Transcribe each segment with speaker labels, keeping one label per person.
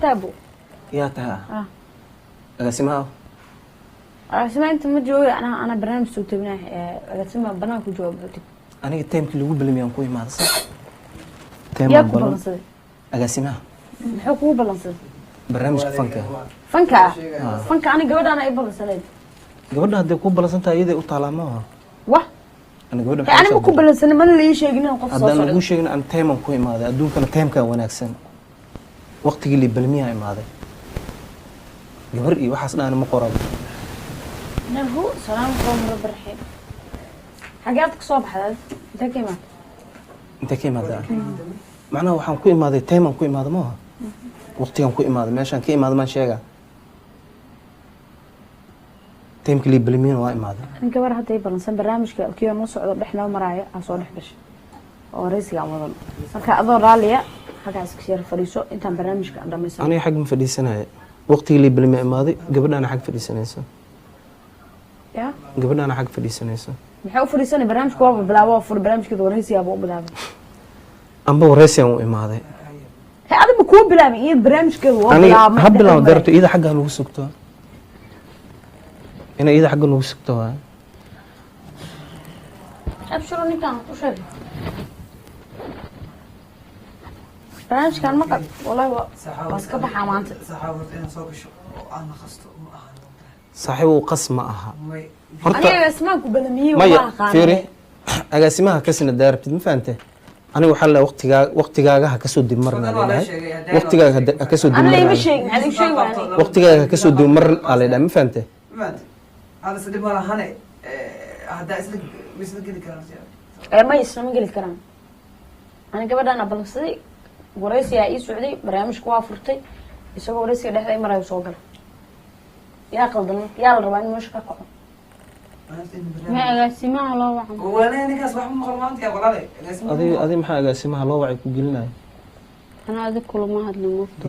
Speaker 1: تابو
Speaker 2: يا تها أقسمها
Speaker 1: أقسمها أنت ما جوي أنا برنامج سويت بناه أقسمها بناك وجواب بتك
Speaker 2: أنا التيم كل يقول بالمية كوي ما صح تيم
Speaker 1: يا كوبلنصي
Speaker 2: أقسمها
Speaker 1: محو كوبلنصي
Speaker 2: برنامج
Speaker 1: فنكا أنا جود أنا إبل سليد
Speaker 2: جود هذا كوبلنص أنت أيده وطالما
Speaker 1: واه
Speaker 2: أنا جود
Speaker 1: أنا ما كوبلنص أنا ما اللي شيء جنيه قف
Speaker 2: هذا أنا مو شيء أنا تيم كوي ما هذا أدون كان تيم كان وناكسن وقت اللي بالمية ما هذا يوري وحسنا أنا مقرب
Speaker 1: نهو سلام قوم رب الرحيم حاجاتك صباح هذا
Speaker 2: أنت كيما ذا معناه وحن كوي ما هذا تيم كوي ما هذا ما وقت يوم كوي ما هذا ماشان كي ما هذا ما شيء تيم كلي بالمين واي ما هذا
Speaker 1: أنا كبر حتى يبلنسن برنامج كيو نص عضو بحنا ومرايا أصور حبش ورئيسي عمودنا marka adoo raaliya xagaas ka shir fariiso intaan barnaamijka dhamaysan
Speaker 2: aniga xag ma fadhiisanahay waqtigii li bilma imaaday gabadhaana xag fadhiisanaysa
Speaker 1: ya
Speaker 2: gabadhaana xag fadhiisanaysa
Speaker 1: maxay u fadhiisanay barnaamijka waa bilaabo fur barnaamijka wareysiga buu bilaabay
Speaker 2: amba wareysiga uu imaaday
Speaker 1: hay adiga ku bilaabay iyo barnaamijka waa bilaabay
Speaker 2: hab bilaabo darto ida xagga lagu sugto ina ida xagga lagu sugto waa
Speaker 1: abshiro ninkan u sheeg برنامج كان مقد والله بس كبح عمانت
Speaker 2: صاحبه قسم معها
Speaker 1: أنا اسمعك بلمية
Speaker 2: وما فيري أقسمها كسن الدارب ما فهمته أنا وحلا وقتها كسود مرنا وقتها كسود
Speaker 1: أنا ليه مش هذا شيء
Speaker 2: وقتها كسود مر على ما فهمته
Speaker 3: هذا سيدي مرة هني هذا اسمه مثل كذا كلام
Speaker 1: ما يسمع قلت كلام أنا قبل أنا بلصي ورئيسي أي سعودي برنامج كوافرتي يسوي ورئيسي ده أي مرة يوصل يا قلدنا يا الربعين مش كقول ما أقسمها الله وعم
Speaker 3: وأنا نكاس بحب مقرمات يا ولا لي
Speaker 2: هذه محا أقسمها الله وعي كقولنا
Speaker 1: أنا هذا كل ما هذا المفتو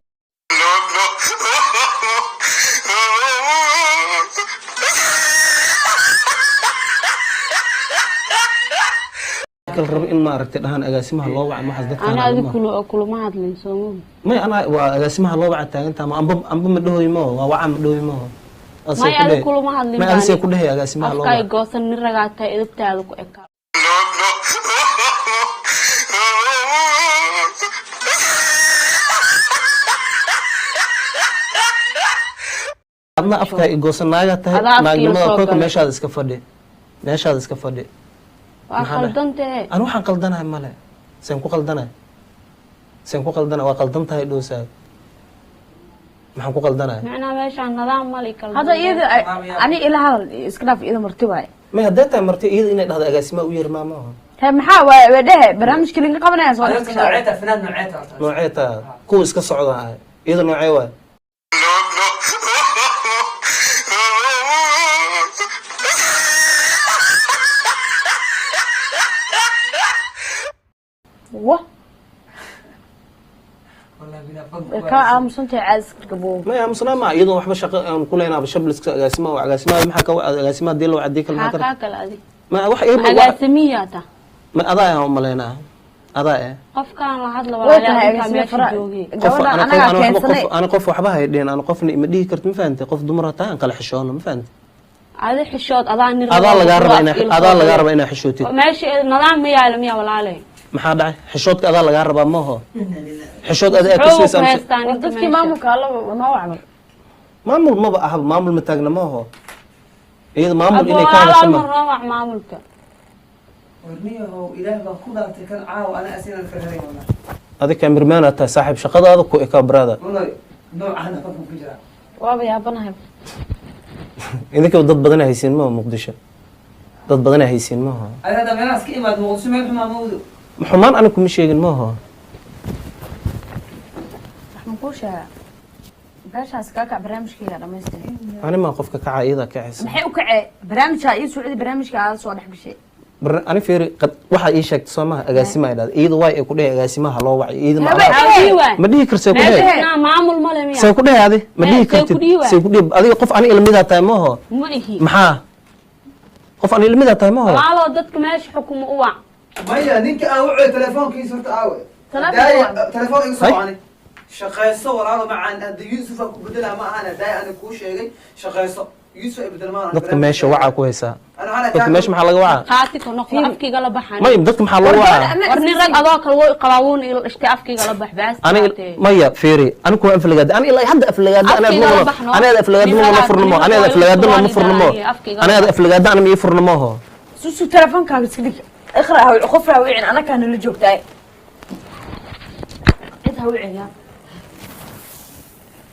Speaker 2: الرب إن ما أردت أنا أقسمها الله وعد ما حصدت
Speaker 1: أنا هذا كل ما هذا الإنسان
Speaker 2: ما أنا أقسمها الله وعد أنت ما أم مدوه يمه وعم مدوه يمه
Speaker 1: ما هذا كل ما هذا
Speaker 2: ما أنسى كل هي أقسمها الله
Speaker 1: وعد أفكار قصة نرجعت إذا بتعلق إكا
Speaker 2: أنا أفكار قصة ناجت ما جمع كل مش هذا إسكفدي مش هذا إسكفدي
Speaker 1: قلدنت
Speaker 2: أنا وحن قلدنا ماله سينكو قلدنا وقلدنت هاي دوسا ما حنكو قلدنا
Speaker 1: معنا ماشي عن نظام مالك هذا إذا أنا إلى هذا إسكلاف إذا مرتبة
Speaker 2: ما هديتها مرتي إذا إن هذا أقسمه وير ما هو
Speaker 1: هي محاوى وده برامج كلين قبلنا يا صاحبي
Speaker 3: نوعيتها فنان
Speaker 2: نوعيتها كوس كصعودة إذا نوعية
Speaker 1: واه كأمسنت عايز كبوه
Speaker 2: ما يا مصنع ما أيضا وحبة شقة كلنا بشبلس أقسمه وأقسمه ما حكوا أقسمه ديل وعديك المطر
Speaker 1: حكاك الأذي
Speaker 2: ما واحد
Speaker 1: أقسمياته
Speaker 2: ما أضايا هم لنا أضايا
Speaker 1: قف كان لحد لو
Speaker 2: أنا قف وحبها يدين أنا قف مدي كرت ما فهمت قف دمرتها أنقل حشون ما فهمت
Speaker 1: هذا حشوت أضعني
Speaker 2: أضال لقارب إنا حشوتي
Speaker 1: ماشي نظام مية على مية ولا عليه
Speaker 2: maxaa dhacay xishoodka adaa laga rabaa ma ho xishood adaa ka soo saamay
Speaker 1: dadkii maamulka alla ma wacno
Speaker 2: maamul ma ba ahab maamul ma taagna ma ho iyada maamul inay ka hadasho
Speaker 1: ma maamulka
Speaker 3: ورنيه إله بكون أتكلم أنا أسير الفهري والله
Speaker 2: هذا كاميرمان أنت صاحب شقة هذا كو إكابرادا
Speaker 3: والله نوع أنا فكر في جرا
Speaker 1: وابا يا بنهم
Speaker 2: إذا كنت ضد بدنا هيسين ما مقدشة ضد بدنا هيسين ما هو
Speaker 3: أنا هذا من أسكي ما تموت ما يفهم موضوع
Speaker 2: محمان أنا كم شيء ما هو
Speaker 1: إحنا كوشة باش هسكاك برامج كذا لما يستوي
Speaker 2: أنا ما أخوفك كعايدة كعس
Speaker 1: محيو كع برامج شاي سعودي برامج كذا صالح بشيء
Speaker 2: أنا في قد واحد إيشك سما أجاسمه هذا إيد واي كله أجاسمه هلا واي إيد ما ما دي كرسي كله
Speaker 1: أنا معمول مالهم
Speaker 2: سو كله هذه ما دي كرسي سو كله هذه قف أنا إلمي ذا تايمه هو محا قف أنا إلمي ذا تايمه هو
Speaker 1: على ضدك ماشي حكم أوع
Speaker 3: مايا نينك أوعي تلفون كي صرت أوعي تلفون يصور عني shaqayso walaalo macaan hadda yuusuf aan ku bedelaa ma ahana daay ana kuu sheegay shaqayso yuusuf ay bedel maana
Speaker 2: dadka meesha wacaa ku haysaa dadka meesha maxaa laga wacaa
Speaker 4: qaati ka noqdo afkiga la baxan
Speaker 2: maya dadka maxaa lagu wacaa
Speaker 4: warni rag adoo kale way qabaawun ila ishta afkiga la bax baas
Speaker 2: aniga maya fiiri anigu waa aflagaada ani ilaa hadda aflagaada anaad aflagaada ma furnimo anaad aflagaada ma furnimo anaad aflagaada ana ma furnimo ho
Speaker 1: susu telefonkaaga iska dhig iqra qof raawicin anaka nala joogtaay cid hawiciya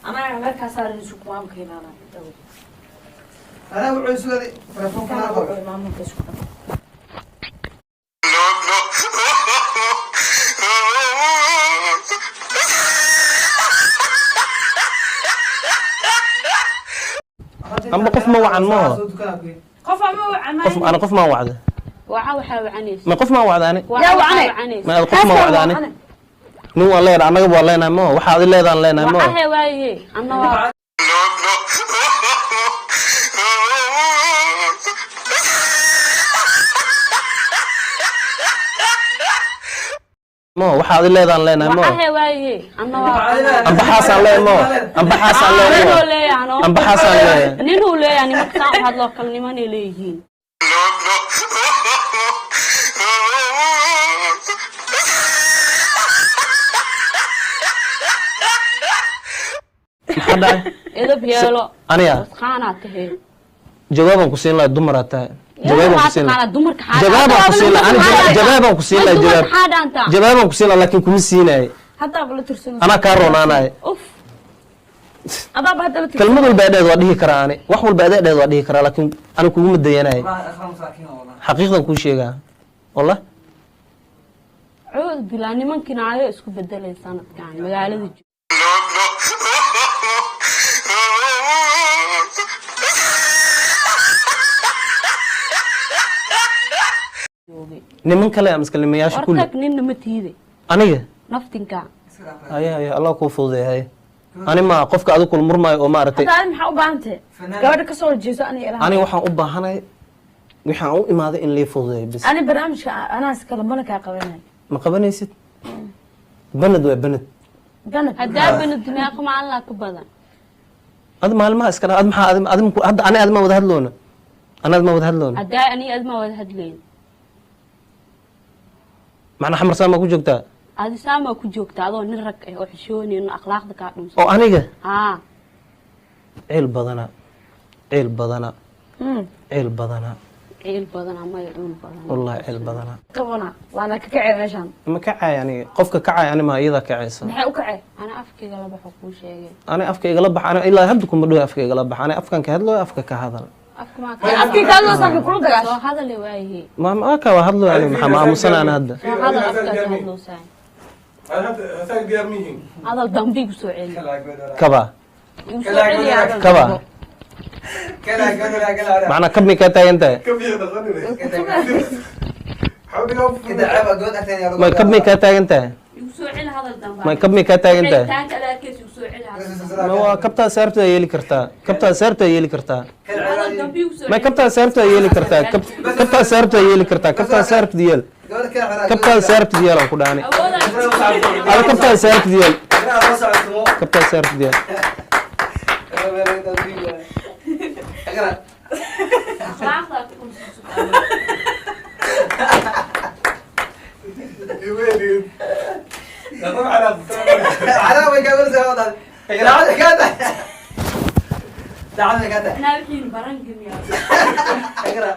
Speaker 1: anaga markaa saarin isu kumaam keenana
Speaker 3: أنا وعي سؤالي تلفون كان أخر
Speaker 2: أما قف ما وعن ما
Speaker 4: قف ما وعن
Speaker 2: قف أنا قف ما وعده
Speaker 4: وعا وعنيس
Speaker 2: ما قف ما وعد أنا
Speaker 4: وعا وعنيس
Speaker 2: ما قف ما وعد أنا نو الله يرى أنا قبل الله ينامه وحاضر الله يدان الله ينامه
Speaker 4: وعا وايه أنا
Speaker 2: ما waxaad leedaan leenahay ma
Speaker 4: waxa waaye
Speaker 2: amba xasan leemo amba xasan leemo amba xasan leemo
Speaker 4: ninu leeyahay markaa waxaad loo kala niman leeyihiin
Speaker 2: hada
Speaker 4: edab yeelo
Speaker 2: aniga
Speaker 4: qaanaad tahay
Speaker 2: jawaaban ku siin la dumar tahay jawaaban ku siin
Speaker 4: dumarka
Speaker 2: jawaaban ku siin ani jawaaban ku siin jawaaban ku siin laakiin kuma siinay
Speaker 1: hadda bala tirsan
Speaker 2: ana ka roonaanay
Speaker 4: uf
Speaker 1: adaba hadda la tirsan
Speaker 2: kalmad walba adeed waa dhihi karaa ani wax walba adeed waa dhihi karaa laakiin ana kugu madayanay xaqiiqdan ku sheegaa wallah
Speaker 4: عود بلا nimankina ayo isku bedelay sanadkan magaalada
Speaker 2: niman kale am iska limayaasha kulli
Speaker 4: hortag ninna ma tiiday
Speaker 2: aniga
Speaker 4: naftinka
Speaker 2: ay Allah ku fududeeyay ani ma qofka adigu kul murmay oo maartay
Speaker 1: hadda maxaa u baahantay gabadha ka soo jeeso
Speaker 2: ani waxaan u baahanay waxaan u imaaday in lii fududeeyo bis
Speaker 1: ani barnaamijka anaas kala mana ka qabanay
Speaker 2: ma qabanaysid banad waa banad
Speaker 4: hadaa banad dimaaq ma Allah ka badan
Speaker 2: ad maalmaha iska ad maxaa hadda ani adma wada hadloona ana adma wada hadloona
Speaker 4: hadaa ani adma wada hadleen
Speaker 2: macna xamar sama ku joogtaa
Speaker 4: adi sama ku joogtaa adoo nin rag ah oo xishooneen akhlaaqda ka dhumsan
Speaker 2: oo aniga
Speaker 4: ha
Speaker 2: ceel badana ceel badana ceel badana
Speaker 4: ceel badana ma yuu badana
Speaker 2: wallahi ceel badana
Speaker 1: qabana waana ka kacay meeshan
Speaker 2: ma kacay ani qofka kacay ani ma iyada kacaysa
Speaker 1: maxay u kacay
Speaker 4: ana afkayga la baxo ku sheegay
Speaker 2: ani afkayga la baxana ilaa hadda kuma dhaw afkayga la baxana afkan ka hadlo afka ka hadal
Speaker 1: afkii ka hadlo sax kula dagaas
Speaker 4: soo hadal waaye
Speaker 2: ma ka wa hadlo ani maxaa aamusana ana hadda
Speaker 4: soo hadal afka ka hadlo saay
Speaker 5: هذا ديار مين؟
Speaker 4: hadal dambi ku soo celi
Speaker 2: kaba kaba macna kabni ka taagantay
Speaker 5: كم يغني؟ حاول تقول
Speaker 3: كده عيب أقول أكتر يا رب
Speaker 2: ma kabni ka taagantay
Speaker 4: igu soo celi hadal dambi
Speaker 2: ma kabni ka taagantay
Speaker 4: taan kala kees igu soo celi hadal
Speaker 2: ma waa kabta saarta yeeli kartaa kabta saarta yeeli kartaa
Speaker 4: hadal dambi igu soo
Speaker 2: ما كبتها ساربتا يلي كرتا كبتها ساربتا يلي كرتا كبتها سارب ديال كبتها سارب ديال أو كداني على كبتها سارب ديال كبتها سارب ديال
Speaker 5: وين؟ على
Speaker 3: علاوي قبل زمان هذا كذا تعال كذا
Speaker 4: احنا الحين برنقم يا
Speaker 3: اقرا